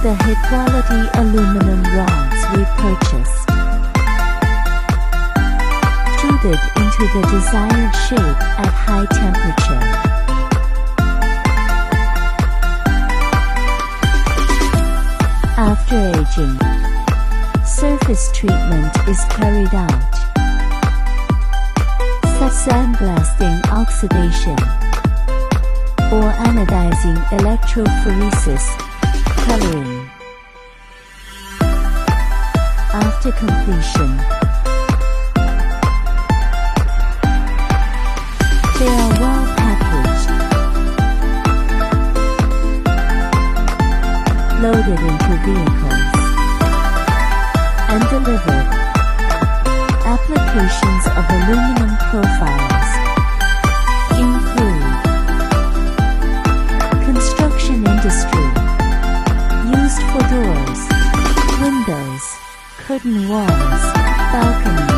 the high-quality aluminum rods we purchased, extruded into the desired shape at high temperature. After aging, surface treatment is carried out, sandblasting, oxidation, or anodizing, electrophoresis, coloring. After completion, they are well packaged, loaded into vehicles, and delivered. Applications of aluminum profiles include construction industry, used for doors, windows, curtain walls, balconies.